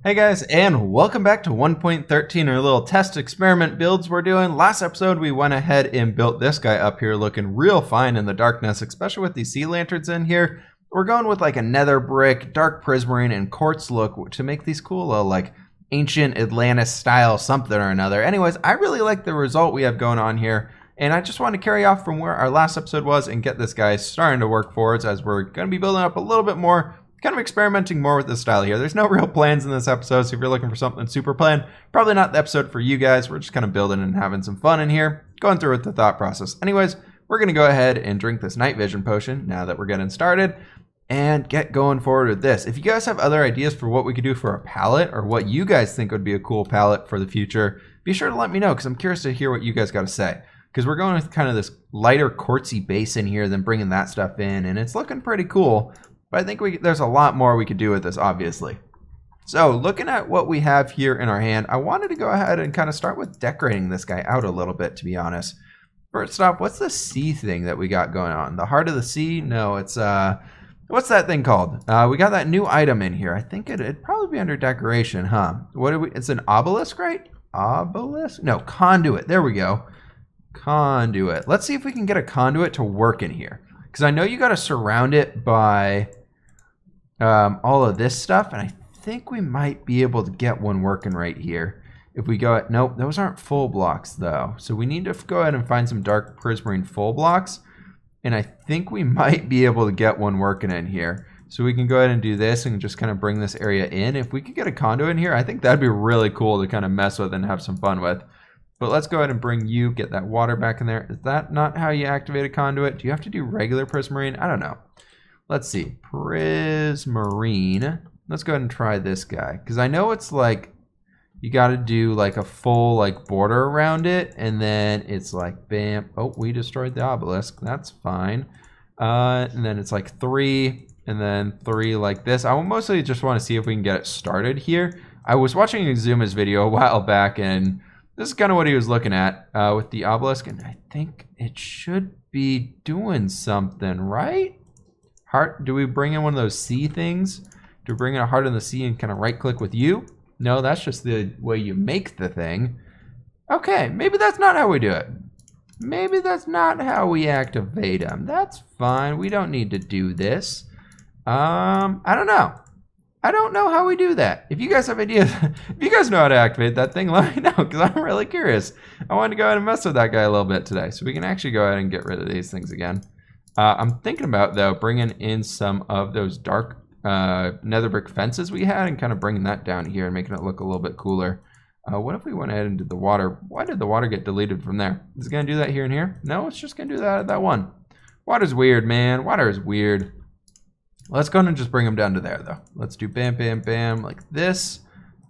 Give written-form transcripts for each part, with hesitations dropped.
Hey guys, and welcome back to 1.13, our little test experiment builds we're doing. Last episode we went ahead and built this guy up here looking real fine in the darkness, especially with these sea lanterns in here. We're going with like a nether brick, dark prismarine, and quartz look to make these cool little like ancient Atlantis style something or another. Anyways, I really like the result we have going on here, and I just wanted to carry off from where our last episode was and get this guy starting to work forwards as we're going to be building up a little bit more. Kind of experimenting more with this style here. There's no real plans in this episode, so if you're looking for something super planned, probably not the episode for you guys. We're just kind of building and having some fun in here, going through with the thought process. Anyways, we're going to go ahead and drink this night vision potion now that we're getting started and get going forward with this. If you guys have other ideas for what we could do for a palette or what you guys think would be a cool palette for the future, be sure to let me know because I'm curious to hear what you guys got to say. Because we're going with kind of this lighter quartzy base in here than bringing that stuff in, and it's looking pretty cool. But I think there's a lot more we could do with this, obviously. So looking at what we have here in our hand, I wanted to go ahead and kind of start with decorating this guy out a little bit, to be honest. First off, what's the sea thing that we got going on? The heart of the sea? No, it's, what's that thing called? We got that new item in here. I think it'd probably be under decoration, huh? What do we, it's an obelisk, right? Obelisk? No, conduit. There we go. Conduit. Let's see if we can get a conduit to work in here. Because I know you got to surround it by all of this stuff, and I think we might be able to get one working right here. If we go at, nope, those aren't full blocks though. So we need to go ahead and find some dark prismarine full blocks, and I think we might be able to get one working in here. So we can go ahead and do this and just kind of bring this area in. If we could get a conduit in here, I think that'd be really cool to kind of mess with and have some fun with. But let's go ahead and bring you, get that water back in there. Is that not how you activate a conduit? Do you have to do regular prismarine? I don't know. Let's see. Prismarine. Let's go ahead and try this guy. Because I know it's like, you got to do like a full like border around it. And then it's like, bam. Oh, we destroyed the obelisk. That's fine. And then it's like 3. And then 3 like this. I mostly just want to see if we can get it started here. I was watching a Zuma's video a while back, and this is kind of what he was looking at with the obelisk, and I think it should be doing something, right? Heart, do we bring in one of those sea things? Do we bring in a heart in the sea and kind of right click with you? No, that's just the way you make the thing. Okay, maybe that's not how we do it. Maybe that's not how we activate them. That's fine, we don't need to do this. I don't know. I don't know how we do that. If you guys have ideas, if you guys know how to activate that thing, let me know, because I'm really curious. I wanted to go ahead and mess with that guy a little bit today, so we can actually go ahead and get rid of these things again. I'm thinking about, though, bringing in some of those dark nether brick fences we had and kind of bringing that down here and making it look a little bit cooler. What if we went ahead and did the water? Why did the water get deleted from there? Is it going to do that here and here? No, it's just going to do that at that one. Water's weird, man. Water is weird. Let's go ahead and just bring them down to there, though. Let's do bam, bam, bam, like this.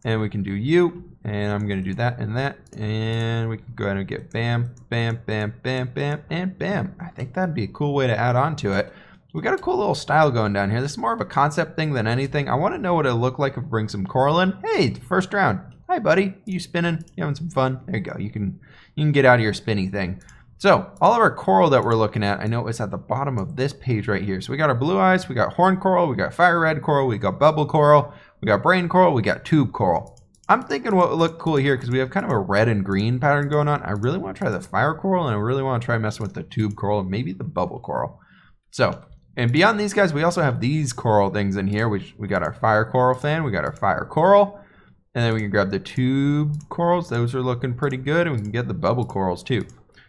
And we can do you. And I'm going to do that and that. And we can go ahead and get bam, bam, bam, bam, bam, and bam. I think that'd be a cool way to add on to it. We got a cool little style going down here. This is more of a concept thing than anything. I want to know what it'll look like if we bring some coral in. Hey, first round. Hi, buddy. You spinning? You having some fun? There you go. You can get out of your spinny thing. So, all of our coral that we're looking at, I know it's at the bottom of this page right here. So we got our blue eyes, we got horn coral, we got fire red coral, we got bubble coral, we got brain coral, we got tube coral. I'm thinking what would look cool here, because we have kind of a red and green pattern going on. I really want to try the fire coral, and I really want to try messing with the tube coral, and maybe the bubble coral. So, and beyond these guys, we also have these coral things in here. We got our fire coral fan, we got our fire coral, and then we can grab the tube corals. Those are looking pretty good, and we can get the bubble corals too.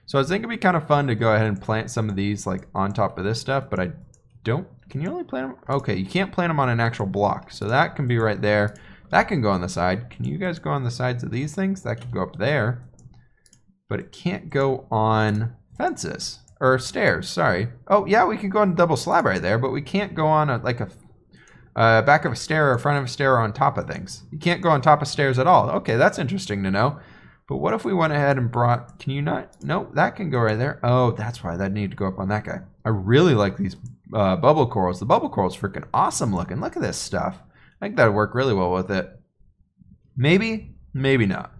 So I was thinking it'd be kind of fun to go ahead and plant some of these like on top of this stuff, but I don't, can you only plant them? Okay, you can't plant them on an actual block. So that can be right there. That can go on the side. Can you guys go on the sides of these things? That can go up there, but it can't go on fences or stairs, sorry. Oh yeah, we can go on a double slab right there, but we can't go on like a back of a stair or front of a stair or on top of things. You can't go on top of stairs at all. Okay, that's interesting to know. But what if we went ahead and brought, can you not? Nope, that can go right there. Oh, that's why that needed to go up on that guy. I really like these bubble corals. The bubble coral's freaking awesome looking. Look at this stuff. I think that would work really well with it. Maybe, maybe not.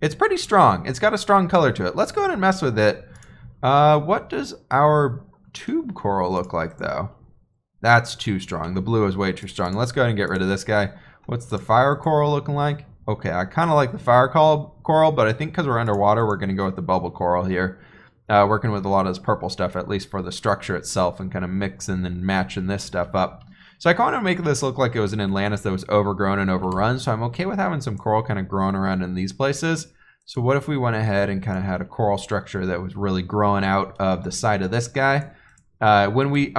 It's pretty strong. It's got a strong color to it. Let's go ahead and mess with it. What does our tube coral look like though? That's too strong. The blue is way too strong. Let's go ahead and get rid of this guy. What's the fire coral looking like? Okay, I kind of like the fire coral, but I think because we're underwater, we're going to go with the bubble coral here. Working with a lot of this purple stuff, at least for the structure itself, and kind of mixing and matching this stuff up. So I kind of make this look like it was an Atlantis that was overgrown and overrun, so I'm okay with having some coral kind of growing around in these places. So what if we went ahead and kind of had a coral structure that was really growing out of the side of this guy? When we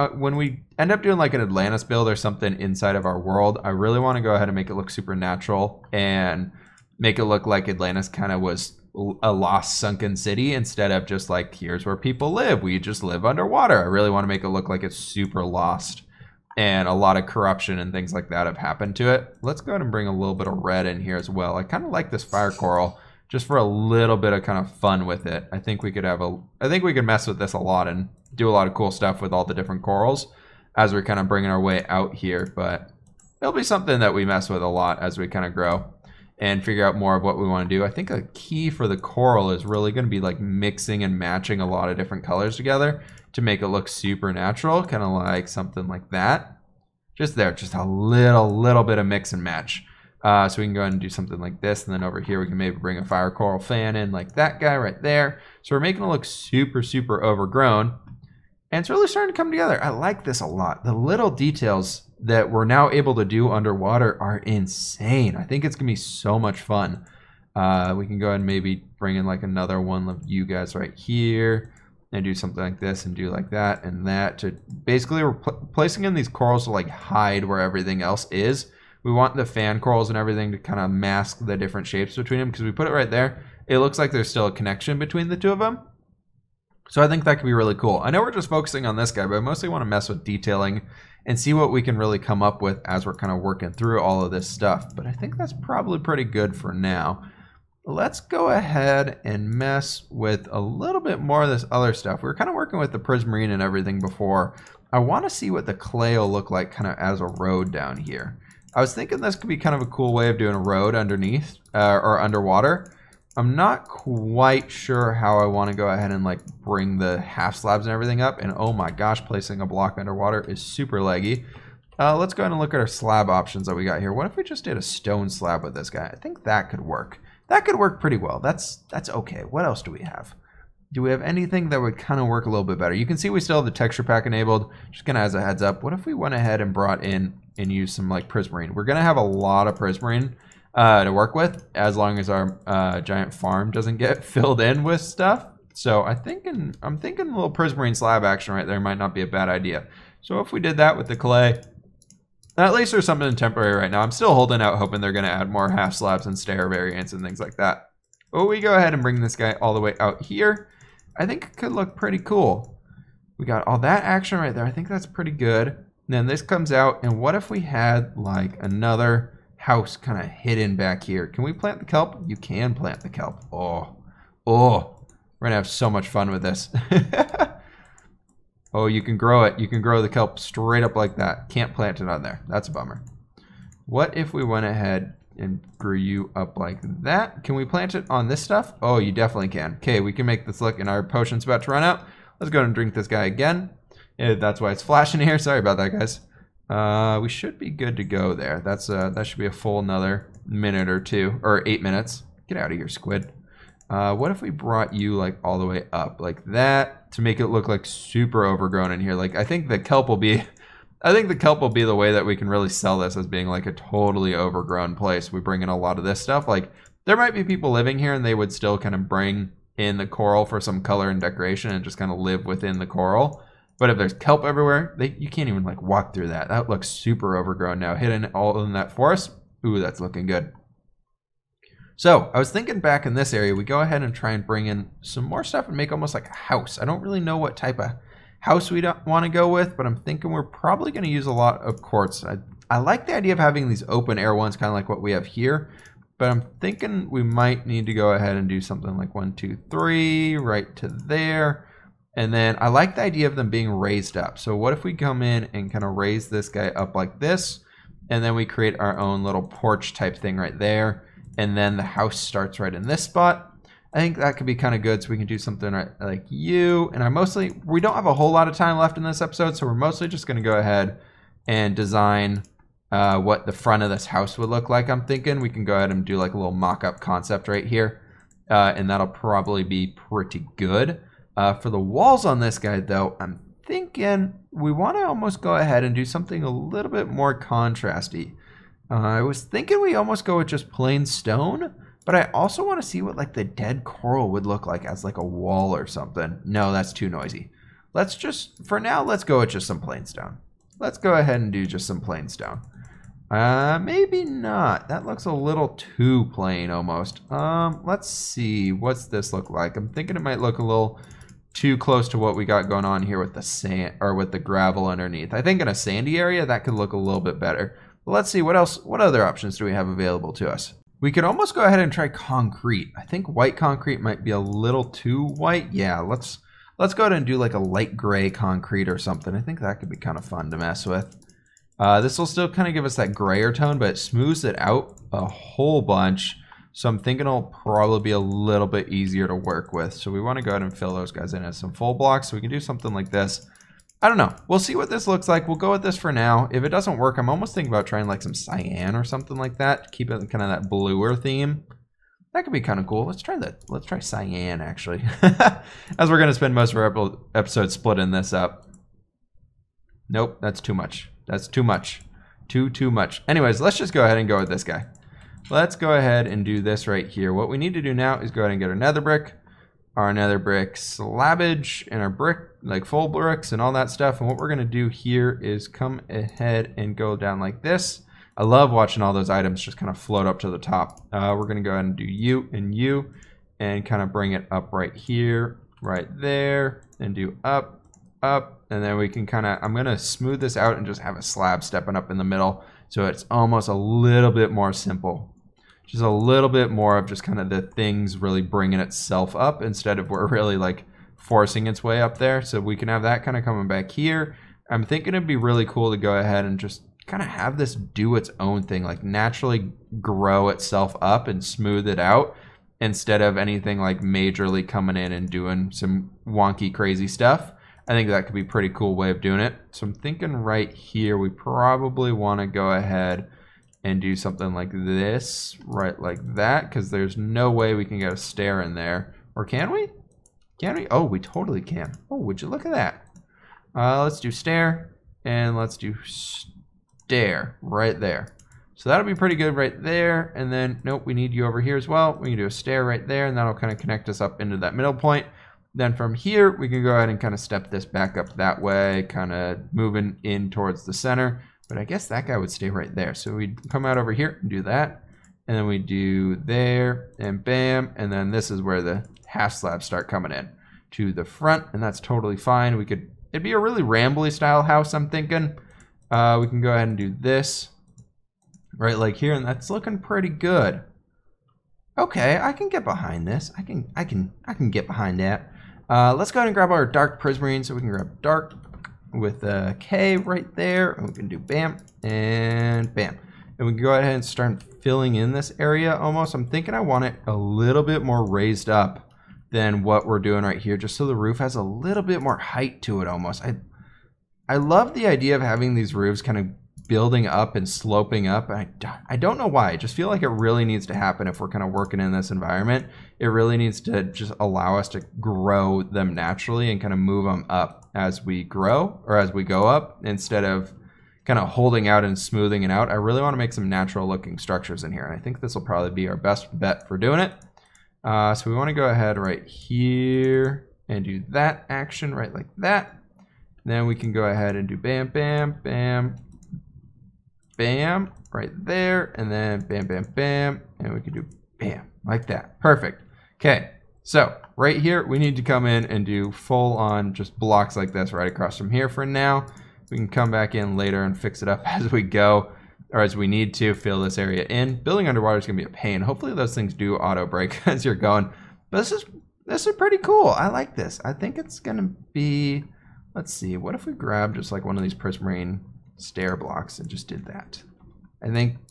end up doing like an Atlantis build or something inside of our world, I really want to go ahead and make it look supernatural and make it look like Atlantis kind of was a lost sunken city instead of just like, here's where people live. We just live underwater. I really want to make it look like it's super lost and a lot of corruption and things like that have happened to it. Let's go ahead and bring a little bit of red in here as well. I kind of like this fire coral just for a little bit of kind of fun with it. I think we could mess with this a lot and do a lot of cool stuff with all the different corals as we're kind of bringing our way out here, but it'll be something that we mess with a lot as we kind of grow and figure out more of what we want to do. I think a key for the coral is really going to be like mixing and matching a lot of different colors together to make it look super natural, kind of like something like that. Just a little bit of mix and match. So we can go ahead and do something like this, and then over here we can maybe bring a fire coral fan in like that guy right there. So we're making it look super, super overgrown. And it's really starting to come together. I like this a lot. The little details that we're now able to do underwater are insane. I think it's going to be so much fun. We can go ahead and maybe bring in like another one of you guys right here and do something like this and do like that and that to basically we're placing in these corals to like hide where everything else is. We want the fan corals and everything to kind of mask the different shapes between them because we put it right there. It looks like there's still a connection between the two of them. So I think that could be really cool. I know we're just focusing on this guy, but I mostly want to mess with detailing and see what we can really come up with as we're kind of working through all of this stuff. But I think that's probably pretty good for now. Let's go ahead and mess with a little bit more of this other stuff. We were kind of working with the prismarine and everything before. I want to see what the clay will look like kind of as a road down here. I was thinking this could be kind of a cool way of doing a road underneath or underwater. I'm not quite sure how I want to go ahead and like bring the half slabs and everything up. And oh my gosh, placing a block underwater is super leggy. Let's go ahead and look at our slab options that we got here. What if we just did a stone slab with this guy? I think that could work. That could work pretty well. That's okay. What else do we have? Do we have anything that would kind of work a little bit better? You can see we still have the texture pack enabled. Just kind of as a heads up, what if we went ahead and brought in and used some like prismarine? We're going to have a lot of prismarine to work with as long as our giant farm doesn't get filled in with stuff. So I'm thinking a little prismarine slab action right there might not be a bad idea. So if we did that with the clay, at least there's something temporary right now. I'm still holding out, hoping they're going to add more half slabs and stair variants and things like that. But we go ahead and bring this guy all the way out here. I think it could look pretty cool. We got all that action right there. I think that's pretty good. And then this comes out, and what if we had like another house kind of hidden back here? Can we plant the kelp? You can plant the kelp. Oh, we're going to have so much fun with this. Oh, you can grow it. You can grow the kelp straight up like that. Can't plant it on there. That's a bummer. What if we went ahead and grew you up like that? Can we plant it on this stuff? Oh, you definitely can. Okay, we can make this look, and our potion's about to run out. Let's go ahead and drink this guy again. That's why it's flashing here. Sorry about that, guys. We should be good to go there. That should be a full another minute or two, or 8 minutes. Get out of here, squid. What if we brought you like all the way up like that to make it look like super overgrown in here? Like I think the kelp will be the way that we can really sell this as being like a totally overgrown place. We bring in a lot of this stuff. Like there might be people living here and they would still kind of bring in the coral for some color and decoration and just kind of live within the coral. But if there's kelp everywhere, you can't even like walk through that. That looks super overgrown now, hidden all in that forest. Ooh, that's looking good. So I was thinking back in this area, we go ahead and try and bring in some more stuff and make almost like a house. I don't really know what type of house we don't want to go with, but I'm thinking we're probably going to use a lot of quartz. I like the idea of having these open air ones, kind of like what we have here, but I'm thinking we might need to go ahead and do something like 1, 2, 3, right to there. And then I like the idea of them being raised up. So what if we come in and kind of raise this guy up like this, and then we create our own little porch type thing right there. And then the house starts right in this spot. I think that could be kind of good. So we can do something right like you. And we don't have a whole lot of time left in this episode. So we're mostly just going to go ahead and design what the front of this house would look like, I'm thinking we can go ahead and do like a little mock-up concept right here. And that'll probably be pretty good. For the walls on this guy, though, I'm thinking we want to almost go ahead and do something a little bit more contrasty. I was thinking we almost go with just plain stone, but I also want to see what like the dead coral would look like as like a wall or something. No, that's too noisy. Let's just, for now, let's go with just some plain stone. Let's go ahead and do just some plain stone. Maybe not. That looks a little too plain almost. Let's see. What's this look like? I'm thinking it might look a little too close to what we got going on here with the sand or with the gravel underneath. I think in a sandy area that could look a little bit better. But let's see what else, what other options do we have available to us? We could almost go ahead and try concrete. I think white concrete might be a little too white. Yeah, let's go ahead and do like a light gray concrete or something. I think that could be kind of fun to mess with. This will still kind of give us that grayer tone, but it smooths it out a whole bunch. So I'm thinking it'll probably be a little bit easier to work with. So we want to go ahead and fill those guys in as some full blocks. So we can do something like this. I don't know. We'll see what this looks like. We'll go with this for now. If it doesn't work, I'm almost thinking about trying like some cyan or something like that. Keep it kind of that bluer theme. That could be kind of cool. Let's try that. Let's try cyan, actually. As we're going to spend most of our episode splitting this up. Nope, that's too much. That's too much. Too much. Anyways, let's just go ahead and go with this guy. Let's go ahead and do this right here. What we need to do now is go ahead and get our nether brick slabbage, and our brick, like full bricks and all that stuff. And what we're going to do here is come ahead and go down like this. I love watching all those items just kind of float up to the top. We're going to go ahead and do you and you and kind of bring it up right here, right there, and do up. And then we can kind of, I'm going to smooth this out and just have a slab stepping up in the middle. So it's almost a little bit more simple. Just a little bit more of just kind of the things really bringing itself up instead of we're really like forcing its way up there. So we can have that kind of coming back here. I'm thinking it'd be really cool to go ahead and just kind of have this do its own thing, like naturally grow itself up and smooth it out instead of anything like majorly coming in and doing some wonky crazy stuff. I think that could be a pretty cool way of doing it. So I'm thinking right here, we probably want to go ahead and do something like this, right like that, because there's no way we can get a stair in there. Or can we? Can we? Oh, we totally can. Oh, would you look at that? Let's do stair, and let's do stair right there. So that'll be pretty good right there. And then, nope, we need you over here as well. We can do a stair right there, and that'll kind of connect us up into that middle point. Then from here, we can go ahead and kind of step this back up that way, kind of moving in towards the center. But I guess that guy would stay right there. So we'd come out over here and do that. And then we do there and bam. And then this is where the half slabs start coming in to the front. And that's totally fine. It'd be a really rambly style house, I'm thinking. We can go ahead and do this right like here. And that's looking pretty good. Okay, I can get behind this. I can get behind that. Let's go ahead and grab our dark prismarine. So we can grab dark with a K right there. And we can do bam and bam. And we can go ahead and start filling in this area almost. I'm thinking I want it a little bit more raised up than what we're doing right here, just so the roof has a little bit more height to it almost. I love the idea of having these roofs kind of building up and sloping up. I don't know why. I just feel like it really needs to happen if we're kind of working in this environment. It really needs to just allow us to grow them naturally and kind of move them up as we grow or as we go up instead of kind of holding out and smoothing it out. I really want to make some natural looking structures in here. And I think this will probably be our best bet for doing it. So we want to go ahead right here and do that action right like that. Then we can go ahead and do bam, bam, bam, bam right there, and then bam, bam, bam, and we can do bam like that. Perfect. Okay, so right here we need to come in and do full on just blocks like this right across from here for now. We can come back in later and fix it up as we go, or as we need to fill this area in. Building underwater is gonna be a pain. Hopefully those things do auto break as you're going. But this is pretty cool. I like this. I think it's gonna be, let's see, what if we grab just like one of these prismarine stair blocks and just did that. I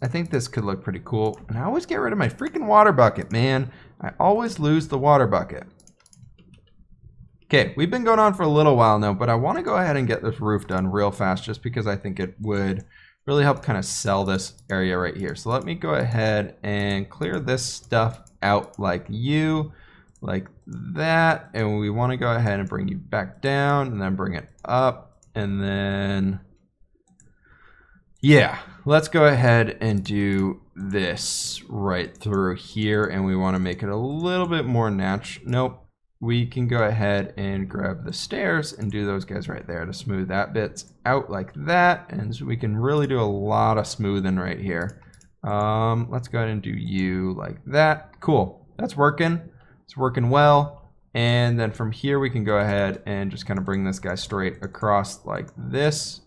think this could look pretty cool. And I always get rid of my freaking water bucket, man. I always lose the water bucket. Okay, we've been going on for a little while now, but I want to go ahead and get this roof done real fast just because I think it would really help kind of sell this area right here. So let me go ahead and clear this stuff out like that. And we want to go ahead and bring you back down and then bring it up. And then, yeah, let's go ahead and do this right through here. And we want to make it a little bit more natural. Nope. We can go ahead and grab the stairs and do those guys right there to smooth that bit out like that. And so we can really do a lot of smoothing right here. Let's go ahead and do you like that. Cool. That's working. It's working well. And then from here, we can go ahead and just kind of bring this guy straight across like this.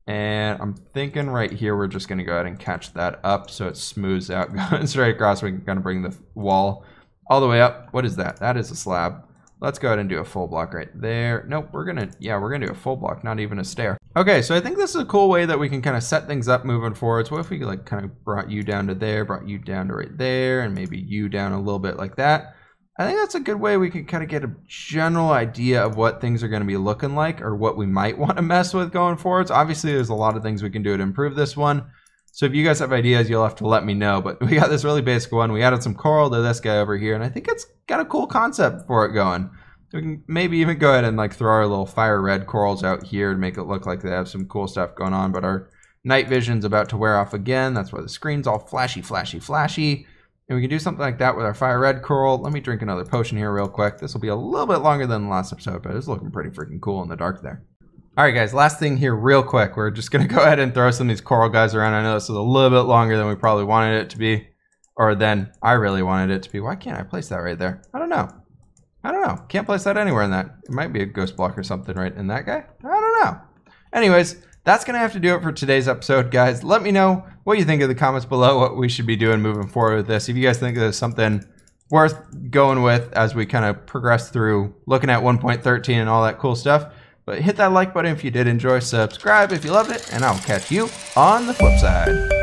And I'm thinking right here, we're just going to go ahead and catch that up so it smooths out going straight across. We can kind of bring the wall all the way up. What is that? That is a slab. Let's go ahead and do a full block right there. Nope, we're gonna do a full block, not even a stair. Okay, so I think this is a cool way that we can kind of set things up moving forward. So what if we like kind of brought you down to there, brought you down to right there, and maybe you down a little bit like that. I think that's a good way we can kind of get a general idea of what things are going to be looking like or what we might want to mess with going forwards. Obviously, there's a lot of things we can do to improve this one. So if you guys have ideas, you'll have to let me know. But we got this really basic one. We added some coral to this guy over here, and I think it's got a cool concept for it going. We can maybe even go ahead and like throw our little fire red corals out here to make it look like they have some cool stuff going on. But our night vision's about to wear off again. That's why the screen's all flashy, flashy, flashy. And we can do something like that with our fire red coral. Let me drink another potion here real quick. This will be a little bit longer than the last episode, but it's looking pretty freaking cool in the dark there. All right, guys, last thing here real quick. We're just going to go ahead and throw some of these coral guys around. I know this is a little bit longer than we probably wanted it to be, or than I really wanted it to be. Why can't I place that right there? I don't know. Can't place that anywhere in that. It might be a ghost block or something right in that guy. I don't know. Anyways, that's going to have to do it for today's episode, guys. Let me know what you think in the comments below, what we should be doing moving forward with this. If you guys think there's something worth going with as we kind of progress through looking at 1.13 and all that cool stuff. But hit that like button if you did enjoy, subscribe if you loved it, and I'll catch you on the flip side.